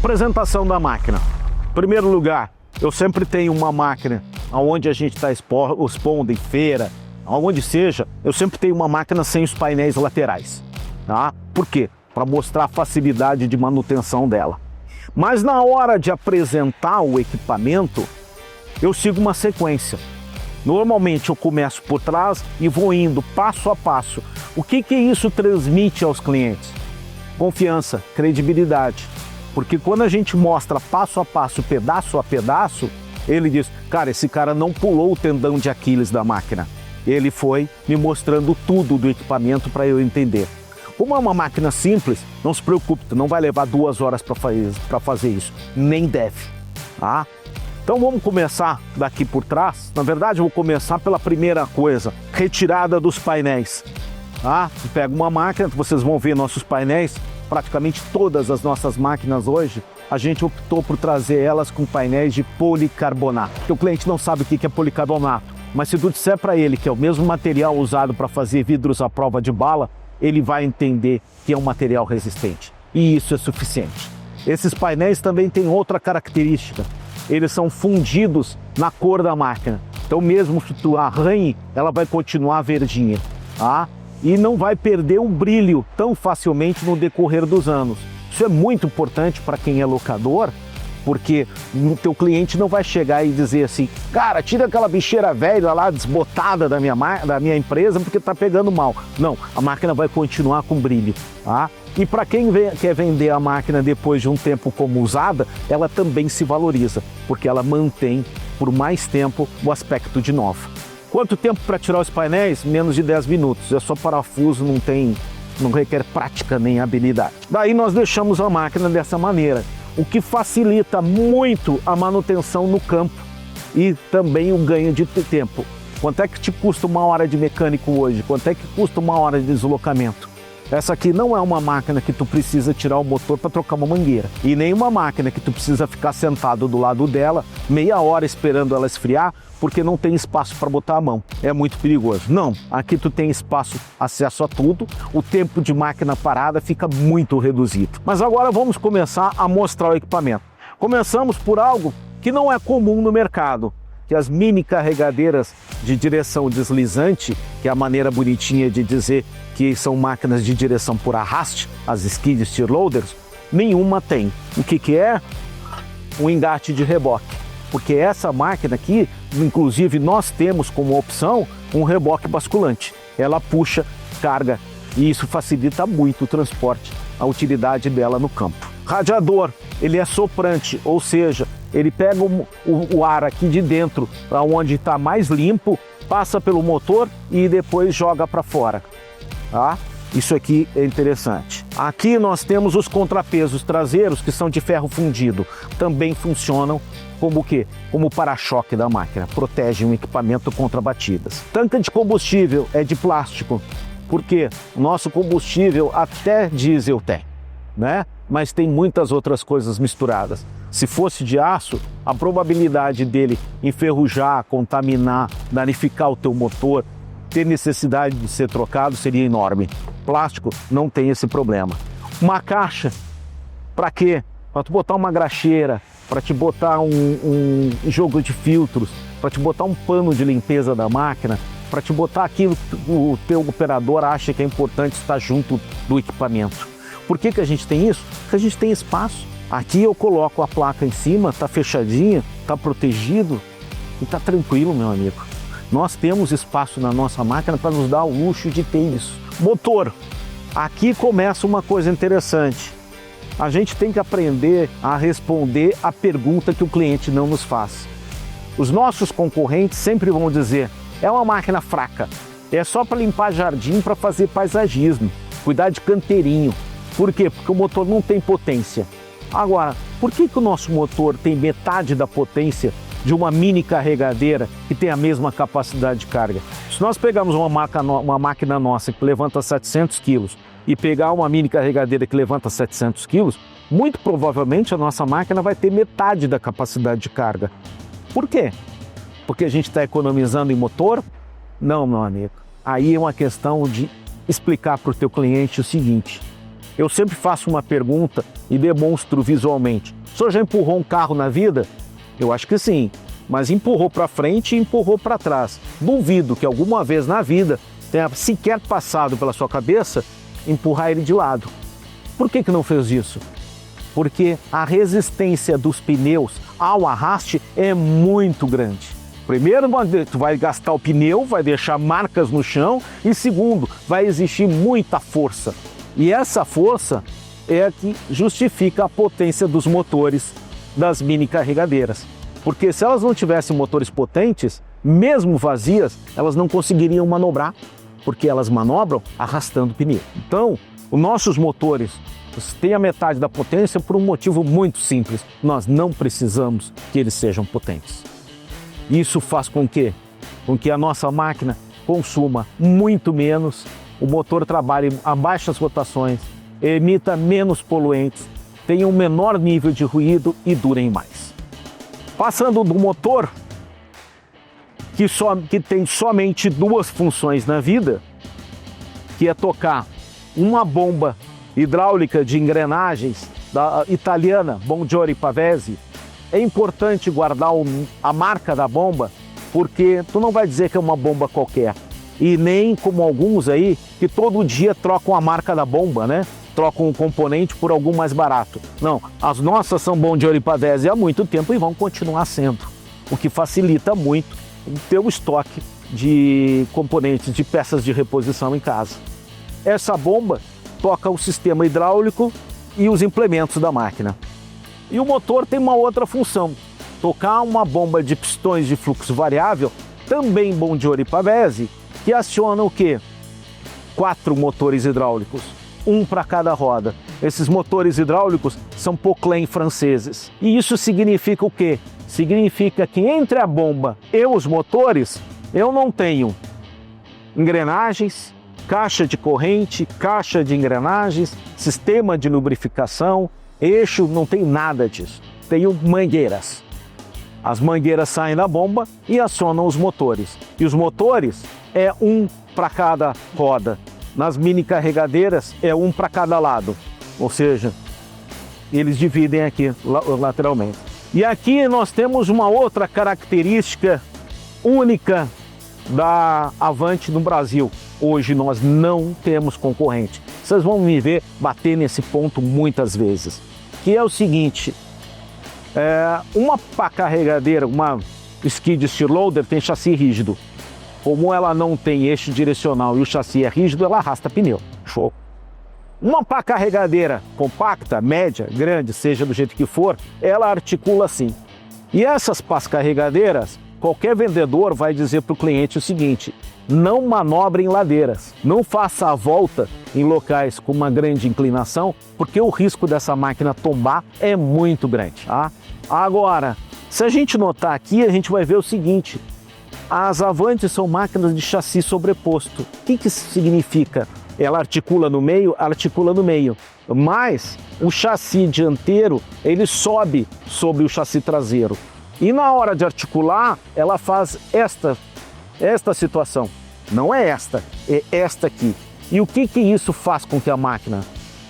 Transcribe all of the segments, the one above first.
Apresentação da máquina. Em primeiro lugar, eu sempre tenho uma máquina onde a gente está expondo em feira, aonde seja, eu sempre tenho uma máquina sem os painéis laterais. Tá? Por quê? Para mostrar a facilidade de manutenção dela. Mas na hora de apresentar o equipamento, eu sigo uma sequência. Normalmente eu começo por trás e vou indo passo a passo. O que isso transmite aos clientes? Confiança, credibilidade. Porque quando a gente mostra passo a passo, pedaço a pedaço, ele diz, cara, esse cara não pulou o tendão de Aquiles da máquina. Ele foi me mostrando tudo do equipamento para eu entender. Como é uma máquina simples, não se preocupe, tu não vai levar 2 horas para fazer isso. Nem deve. Tá? Então vamos começar daqui por trás. Na verdade, eu vou começar pela primeira coisa, retirada dos painéis. Tá? Tu pega uma máquina, vocês vão ver nossos painéis, praticamente todas as nossas máquinas hoje, a gente optou por trazer elas com painéis de policarbonato. Porque o cliente não sabe o que é policarbonato, mas se tu disser para ele que é o mesmo material usado para fazer vidros à prova de bala, ele vai entender que é um material resistente. E isso é suficiente. Esses painéis também têm outra característica. Eles são fundidos na cor da máquina. Então mesmo que tu arranhe, ela vai continuar verdinha. Tá? E não vai perder o brilho tão facilmente no decorrer dos anos. Isso é muito importante para quem é locador, porque o teu cliente não vai chegar e dizer assim, cara, tira aquela bicheira velha lá, desbotada da minha empresa, porque está pegando mal. Não, a máquina vai continuar com brilho. Tá? E para quem quer vender a máquina depois de um tempo como usada, ela também se valoriza, porque ela mantém por mais tempo o aspecto de nova. Quanto tempo para tirar os painéis? Menos de 10 minutos. É só parafuso, não requer prática nem habilidade. Daí nós deixamos a máquina dessa maneira, o que facilita muito a manutenção no campo e também o ganho de tempo. Quanto é que te custa 1 hora de mecânico hoje? Quanto é que custa 1 hora de deslocamento? Essa aqui não é uma máquina que tu precisa tirar o motor para trocar uma mangueira. E nem uma máquina que tu precisa ficar sentado do lado dela, meia hora esperando ela esfriar, porque não tem espaço para botar a mão. É muito perigoso. Não, aqui tu tem espaço, acesso a tudo, o tempo de máquina parada fica muito reduzido. Mas agora vamos começar a mostrar o equipamento. Começamos por algo que não é comum no mercado, que as mini carregadeiras de direção deslizante, que é a maneira bonitinha de dizer que são máquinas de direção por arraste, as skid steer loaders, nenhuma tem. O que é? Um engate de reboque. Porque essa máquina aqui, inclusive nós temos como opção um reboque basculante. Ela puxa, carga e isso facilita muito o transporte, a utilidade dela no campo. Radiador, ele é soprante, ou seja, ele pega o ar aqui de dentro, para onde está mais limpo, passa pelo motor e depois joga para fora. Tá? Isso aqui é interessante. Aqui nós temos os contrapesos traseiros, que são de ferro fundido. Também funcionam como o quê? Como o para-choque da máquina. Protegem o equipamento contra batidas. Tanque de combustível é de plástico. Por quê? O nosso combustível até diesel tem, né? Mas tem muitas outras coisas misturadas. Se fosse de aço, a probabilidade dele enferrujar, contaminar, danificar o teu motor, ter necessidade de ser trocado seria enorme. Plástico não tem esse problema. Uma caixa, para quê? Para tu botar uma graxeira, para te botar um jogo de filtros, para te botar um pano de limpeza da máquina, para te botar aquilo que o teu operador acha que é importante estar junto do equipamento. Por que a gente tem isso? Porque a gente tem espaço. Aqui eu coloco a placa em cima, está fechadinha, está protegido e está tranquilo, meu amigo. Nós temos espaço na nossa máquina para nos dar o luxo de ter isso. Motor. Aqui começa uma coisa interessante. A gente tem que aprender a responder a pergunta que o cliente não nos faz. Os nossos concorrentes sempre vão dizer, é uma máquina fraca, é só para limpar jardim, para fazer paisagismo, cuidar de canteirinho. Por quê? Porque o motor não tem potência. Agora, por que o nosso motor tem metade da potência de uma mini carregadeira que tem a mesma capacidade de carga? Se nós pegarmos uma máquina nossa que levanta 700 quilos e pegar uma mini carregadeira que levanta 700 quilos, muito provavelmente a nossa máquina vai ter metade da capacidade de carga. Por quê? Porque a gente está economizando em motor? Não, meu amigo. Aí é uma questão de explicar para o teu cliente o seguinte: eu sempre faço uma pergunta e demonstro visualmente. O senhor já empurrou um carro na vida? Eu acho que sim, mas empurrou para frente e empurrou para trás. Duvido que alguma vez na vida tenha sequer passado pela sua cabeça empurrar ele de lado. Por que não fez isso? Porque a resistência dos pneus ao arraste é muito grande. Primeiro, tu vai gastar o pneu, vai deixar marcas no chão, e segundo, vai existir muita força. E essa força é a que justifica a potência dos motores das mini carregadeiras. Porque se elas não tivessem motores potentes, mesmo vazias, elas não conseguiriam manobrar, porque elas manobram arrastando o pneu. Então, os nossos motores têm a metade da potência por um motivo muito simples. Nós não precisamos que eles sejam potentes. Isso faz com que a nossa máquina consuma muito menos, o motor trabalhe a baixas rotações, emita menos poluentes, tenha um menor nível de ruído e durem mais. Passando do motor, que tem somente duas funções na vida, que é tocar uma bomba hidráulica de engrenagens da italiana Bongiorno Pavese. É importante guardar a marca da bomba, porque tu não vai dizer que é uma bomba qualquer. E nem como alguns aí, que todo dia trocam a marca da bomba, né? Trocam um componente por algum mais barato. Não, as nossas são Bongiorno Pavese há muito tempo e vão continuar sendo. O que facilita muito o teu estoque de componentes, de peças de reposição em casa. Essa bomba toca o sistema hidráulico e os implementos da máquina. E o motor tem uma outra função, tocar uma bomba de pistões de fluxo variável, também Bongiorno Pavese, que aciona o quê? 4 motores hidráulicos, um para cada roda. Esses motores hidráulicos são Poquelin franceses. E isso significa o quê? Significa que entre a bomba e os motores, eu não tenho engrenagens, caixa de corrente, caixa de engrenagens, sistema de lubrificação, eixo, não tem nada disso. Tenho mangueiras. As mangueiras saem da bomba e acionam os motores. E os motores é um para cada roda. Nas mini carregadeiras é um para cada lado. Ou seja, eles dividem aqui lateralmente. E aqui nós temos uma outra característica única da Avanti no Brasil. Hoje nós não temos concorrente. Vocês vão me ver bater nesse ponto muitas vezes. Que é o seguinte, uma pá carregadeira, uma skid steer loader tem chassi rígido. Como ela não tem eixo direcional e o chassi é rígido, ela arrasta pneu. Show! Uma pá carregadeira compacta, média, grande, seja do jeito que for, ela articula assim. E essas pás carregadeiras, qualquer vendedor vai dizer para o cliente o seguinte: não manobre em ladeiras, não faça a volta em locais com uma grande inclinação, porque o risco dessa máquina tombar é muito grande. Tá? Agora, se a gente notar aqui, a gente vai ver o seguinte: as Avanti são máquinas de chassi sobreposto. O que isso significa? Ela articula no meio, mas o chassi dianteiro ele sobe sobre o chassi traseiro. E na hora de articular, ela faz esta situação. Não é esta, é esta aqui. E o que isso faz com que a máquina?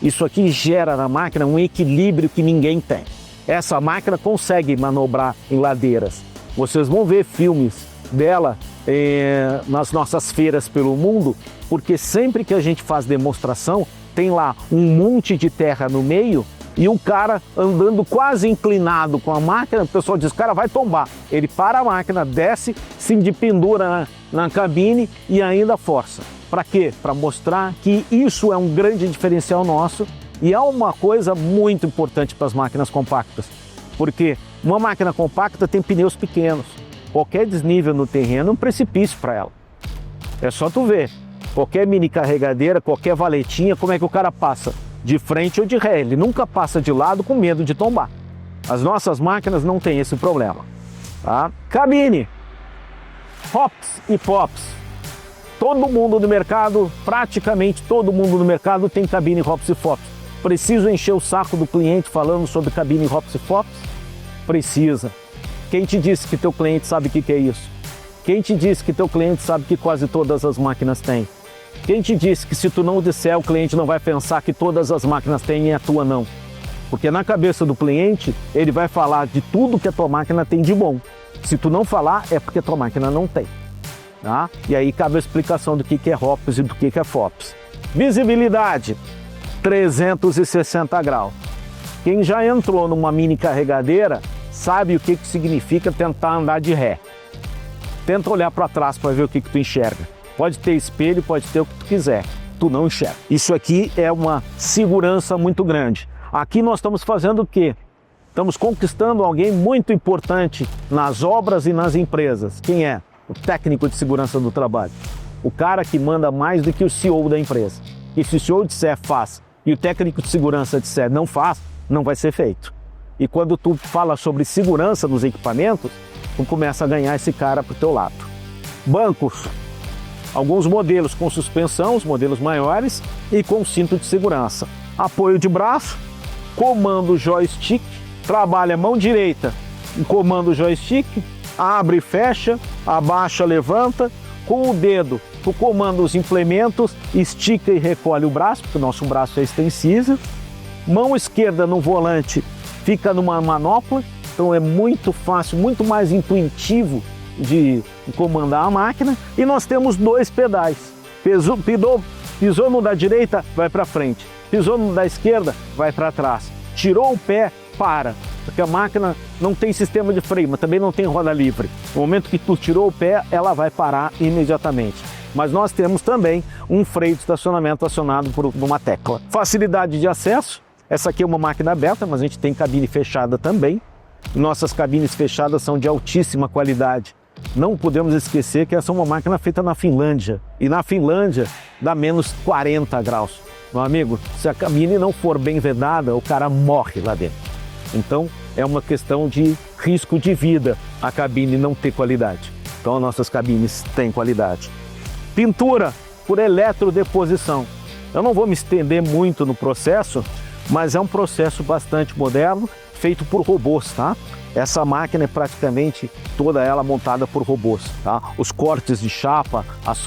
Isso aqui gera na máquina um equilíbrio que ninguém tem. Essa máquina consegue manobrar em ladeiras. Vocês vão ver filmes dela nas nossas feiras pelo mundo, porque sempre que a gente faz demonstração, tem lá um monte de terra no meio e um cara andando quase inclinado com a máquina. O pessoal diz: cara, vai tombar. Ele para a máquina, desce, se pendura na cabine e ainda força. Para quê? Para mostrar que isso é um grande diferencial nosso e é uma coisa muito importante para as máquinas compactas. Porque uma máquina compacta tem pneus pequenos. Qualquer desnível no terreno é um precipício para ela. É só tu ver. Qualquer mini carregadeira, qualquer valetinha, como é que o cara passa? De frente ou de ré. Ele nunca passa de lado com medo de tombar. As nossas máquinas não têm esse problema. Tá? Cabine. Hops e pops. Todo mundo no mercado, praticamente todo mundo no mercado tem cabine hops e pops. Preciso encher o saco do cliente falando sobre cabine hops e pops? Precisa. Quem te disse que teu cliente sabe o que é isso? Quem te disse que teu cliente sabe que quase todas as máquinas têm? Quem te disse que se tu não disser, o cliente não vai pensar que todas as máquinas têm e a tua não? Porque na cabeça do cliente, ele vai falar de tudo que a tua máquina tem de bom. Se tu não falar, é porque a tua máquina não tem. Tá? E aí cabe a explicação do que é ROPS e do que é FOPS. Visibilidade, 360 graus. Quem já entrou numa mini carregadeira sabe o que significa tentar andar de ré. Tenta olhar para trás para ver o que tu enxerga. Pode ter espelho, pode ter o que tu quiser, tu não enxerga. Isso aqui é uma segurança muito grande. Aqui nós estamos fazendo o quê? Estamos conquistando alguém muito importante nas obras e nas empresas. Quem é? O técnico de segurança do trabalho. O cara que manda mais do que o CEO da empresa. E se o CEO disser faz e o técnico de segurança disser não faz, não vai ser feito. E quando tu fala sobre segurança nos equipamentos, tu começa a ganhar esse cara para o teu lado. Bancos. Alguns modelos com suspensão, os modelos maiores, e com cinto de segurança. Apoio de braço, comando joystick, trabalha mão direita em comando joystick, abre e fecha, abaixa, levanta, com o dedo tu comanda os implementos, estica e recolhe o braço, porque o nosso braço é extensível. Mão esquerda no volante fica numa manopla, então é muito fácil, muito mais intuitivo de comandar a máquina. E nós temos dois pedais. Pisou no da direita, vai para frente. Pisou no da esquerda, vai para trás. Tirou o pé, para. Porque a máquina não tem sistema de freio, mas também não tem roda livre. No momento que tu tirou o pé, ela vai parar imediatamente. Mas nós temos também um freio de estacionamento acionado por uma tecla. Facilidade de acesso. Essa aqui é uma máquina aberta, mas a gente tem cabine fechada também. Nossas cabines fechadas são de altíssima qualidade. Não podemos esquecer que essa é uma máquina feita na Finlândia. E na Finlândia dá menos 40 graus. Meu amigo, se a cabine não for bem vedada, o cara morre lá dentro. Então é uma questão de risco de vida a cabine não ter qualidade. Então as nossas cabines têm qualidade. Pintura por eletrodeposição. Eu não vou me estender muito no processo, mas é um processo bastante moderno, feito por robôs, tá? Essa máquina é praticamente toda ela montada por robôs, tá? Os cortes de chapa, as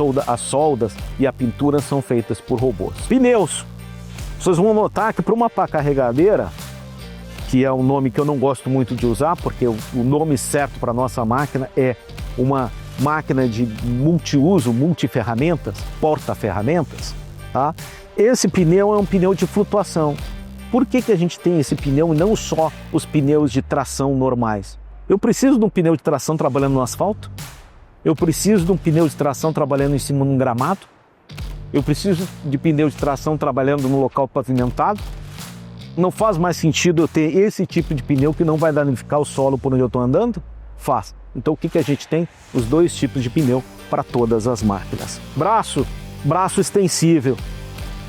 soldas e a pintura são feitas por robôs. Pneus. Vocês vão notar que para uma pá carregadeira, que é um nome que eu não gosto muito de usar, porque o nome certo para a nossa máquina é uma máquina de multiuso, multiferramentas, porta-ferramentas, tá? Esse pneu é um pneu de flutuação. Por que a gente tem esse pneu e não só os pneus de tração normais? Eu preciso de um pneu de tração trabalhando no asfalto? Eu preciso de um pneu de tração trabalhando em cima de um gramado? Eu preciso de pneu de tração trabalhando no local pavimentado? Não faz mais sentido eu ter esse tipo de pneu que não vai danificar o solo por onde eu estou andando? Faz. Então o que a gente tem? Os dois tipos de pneu para todas as máquinas. Braço extensível.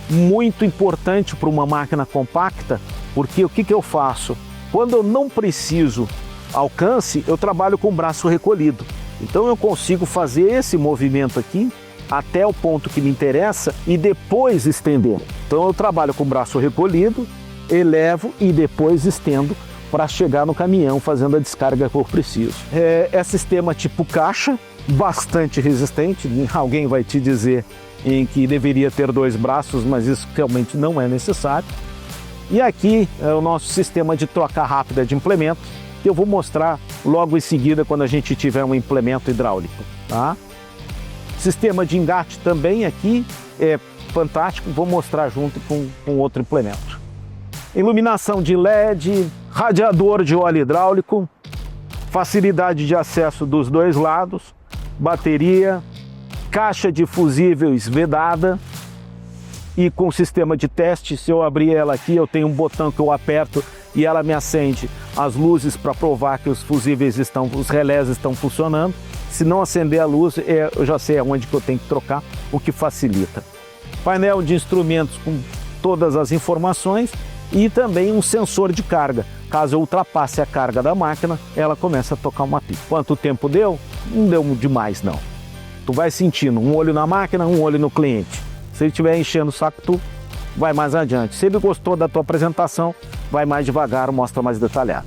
Muito importante para uma máquina compacta, porque o que eu faço? Quando eu não preciso alcance, eu trabalho com o braço recolhido. Então eu consigo fazer esse movimento aqui até o ponto que me interessa e depois estender. Então eu trabalho com o braço recolhido, elevo e depois estendo para chegar no caminhão fazendo a descarga que eu preciso. É sistema tipo caixa, bastante resistente. Alguém vai te dizer em que deveria ter dois braços, mas isso realmente não é necessário. E aqui é o nosso sistema de troca rápida de implementos, que eu vou mostrar logo em seguida quando a gente tiver um implemento hidráulico, tá? Sistema de engate também aqui é fantástico, vou mostrar junto com outro implemento. Iluminação de LED, radiador de óleo hidráulico, facilidade de acesso dos dois lados, bateria, caixa de fusíveis vedada e com sistema de teste. Se eu abrir ela aqui, eu tenho um botão que eu aperto e ela me acende as luzes para provar que os fusíveis os relés estão funcionando. Se não acender a luz, eu já sei aonde que eu tenho que trocar, o que facilita. Painel de instrumentos com todas as informações e também um sensor de carga. Caso eu ultrapasse a carga da máquina, ela começa a tocar uma pipa. Quanto tempo deu? Não deu demais não. Tu vai sentindo um olho na máquina, um olho no cliente. Se ele estiver enchendo o saco, tu vai mais adiante. Se ele gostou da tua apresentação, vai mais devagar, mostra mais detalhado.